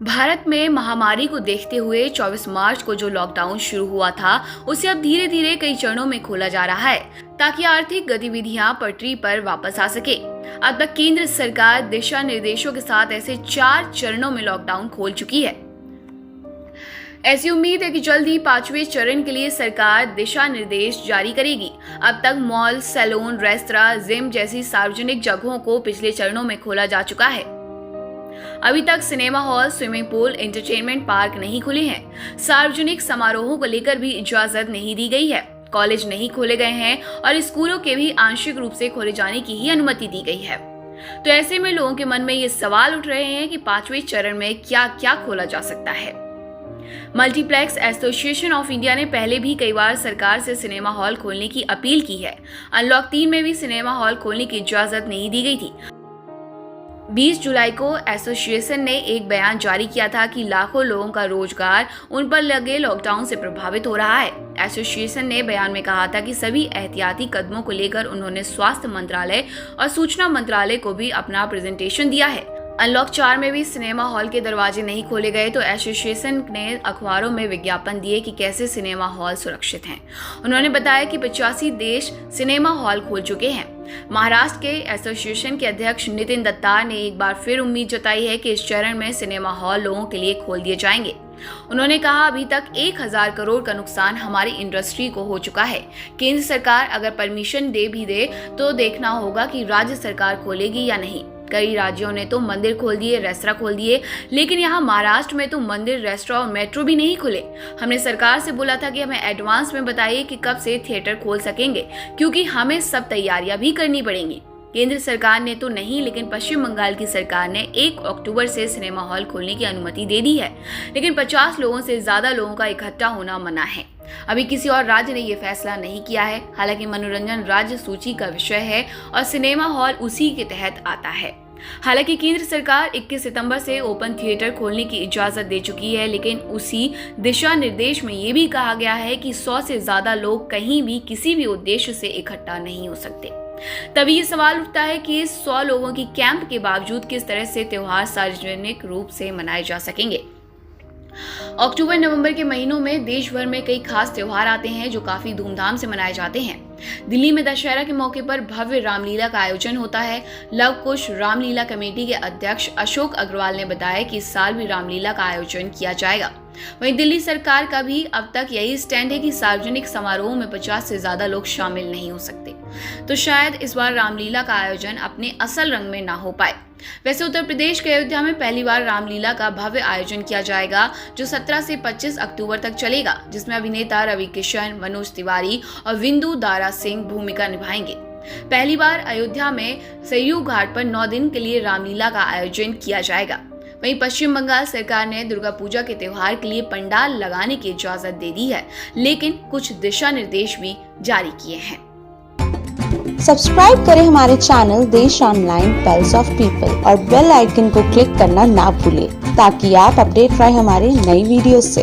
भारत में महामारी को देखते हुए 24 मार्च को जो लॉकडाउन शुरू हुआ था उसे अब धीरे धीरे कई चरणों में खोला जा रहा है ताकि आर्थिक गतिविधियां पटरी पर वापस आ सके। अब तक केंद्र सरकार दिशा निर्देशों के साथ ऐसे 4 चरणों में लॉकडाउन खोल चुकी है। ऐसी उम्मीद है कि जल्द ही 5वें चरण के लिए सरकार दिशा निर्देश जारी करेगी। अब तक मॉल, सैलून, रेस्तरां, जिम जैसी सार्वजनिक जगहों को पिछले चरणों में खोला जा चुका है। अभी तक cinema hall, swimming pool, entertainment park नहीं खुले हैं। सार्वजनिक समारोहों को लेकर भी इजाजत नहीं दी गई है। कॉलेज नहीं खोले गए हैं और स्कूलों के भी आंशिक रूप से खोले जाने की ही अनुमति दी गई है। तो ऐसे में लोगों के मन में ये सवाल उठ रहे हैं कि 5वें चरण में क्या क्या खोला जा सकता है। मल्टीप्लेक्स एसोसिएशन ऑफ इंडिया ने पहले भी कई बार सरकार से सिनेमा हॉल खोलने की अपील की है। अनलॉक 3 में भी सिनेमा हॉल खोलने की इजाजत नहीं दी गई थी। 20 जुलाई को एसोसिएशन ने एक बयान जारी किया था कि लाखों लोगों का रोजगार उन पर लगे लॉकडाउन से प्रभावित हो रहा है। एसोसिएशन ने बयान में कहा था कि सभी एहतियाती कदमों को लेकर उन्होंने स्वास्थ्य मंत्रालय और सूचना मंत्रालय को भी अपना प्रेजेंटेशन दिया है। अनलॉक 4 में भी सिनेमा हॉल के दरवाजे नहीं खोले गए तो एसोसिएशन ने अखबारों में विज्ञापन दिए कि कैसे सिनेमा हॉल सुरक्षित हैं। उन्होंने बताया कि 85 देश सिनेमा हॉल खोल चुके हैं। महाराष्ट्र के एसोसिएशन के अध्यक्ष नितिन दत्तार ने एक बार फिर उम्मीद जताई है कि इस चरण में सिनेमा हॉल लोगों के लिए खोल दिए जाएंगे। उन्होंने कहा, अभी तक 1000 करोड़ का नुकसान हमारी इंडस्ट्री को हो चुका है। केंद्र सरकार अगर परमिशन दे तो देखना होगा कि राज्य सरकार खोलेगी या नहीं। कई राज्यों ने तो मंदिर खोल दिए, रेस्तरां खोल दिए, लेकिन यहाँ महाराष्ट्र में तो मंदिर, रेस्तरां और मेट्रो भी नहीं खुले। हमने सरकार से बोला था कि हमें एडवांस में बताइए कि कब से थिएटर खोल सकेंगे, क्योंकि हमें सब तैयारियां भी करनी पड़ेंगी। केंद्र सरकार ने तो नहीं, लेकिन पश्चिम बंगाल की सरकार ने 1 अक्टूबर से सिनेमा हॉल खोलने की अनुमति दे दी है, लेकिन 50 लोगों से ज्यादा लोगों का इकट्ठा होना मना है। अभी किसी और राज्य ने ये फैसला नहीं किया है। हालांकि मनोरंजन राज्य सूची का विषय है और सिनेमा हॉल उसी के तहत आता है। हालांकि केंद्र सरकार 21 सितंबर से ओपन थिएटर खोलने की इजाजत दे चुकी है, लेकिन उसी दिशा निर्देश में ये भी कहा गया है कि 100 से ज्यादा लोग कहीं भी किसी भी उद्देश्य से इकट्ठा नहीं हो सकते। तभी ये सवाल उठता है कि 100 लोगों की कैंप के बावजूद किस तरह से त्योहार सार्वजनिक रूप से मनाए जा सकेंगे। अक्टूबर नवंबर के महीनों में देश भर में कई खास त्योहार आते हैं जो काफी धूमधाम से मनाए जाते हैं। दिल्ली में दशहरा के मौके पर भव्य रामलीला का आयोजन होता है। लव कुश रामलीला कमेटी के अध्यक्ष अशोक अग्रवाल ने बताया कि इस साल भी रामलीला का आयोजन किया जाएगा। वहीं दिल्ली सरकार का भी अब तक यही स्टैंड है कि सार्वजनिक समारोह में 50 से ज्यादा लोग शामिल नहीं हो सकते। तो शायद इस बार रामलीला का आयोजन अपने असल रंग में ना हो पाए। वैसे उत्तर प्रदेश के अयोध्या में पहली बार रामलीला का भव्य आयोजन किया जाएगा, जो 17 से 25 अक्टूबर तक चलेगा, जिसमें अभिनेता रवि किशन, मनोज तिवारी और विंदु दारा सिंह भूमिका निभाएंगे। पहली बार अयोध्या में सरयू घाट पर 9 दिन के लिए रामलीला का आयोजन किया जाएगा। वहीं पश्चिम बंगाल सरकार ने दुर्गा पूजा के त्योहार के लिए पंडाल लगाने की इजाजत दे दी है, लेकिन कुछ दिशा निर्देश भी जारी किए हैं। सब्सक्राइब करें हमारे चैनल देश ऑनलाइन पल्स ऑफ पीपल और बेल आइकन को क्लिक करना ना भूलें ताकि आप अपडेट रहे हमारे नई वीडियो से।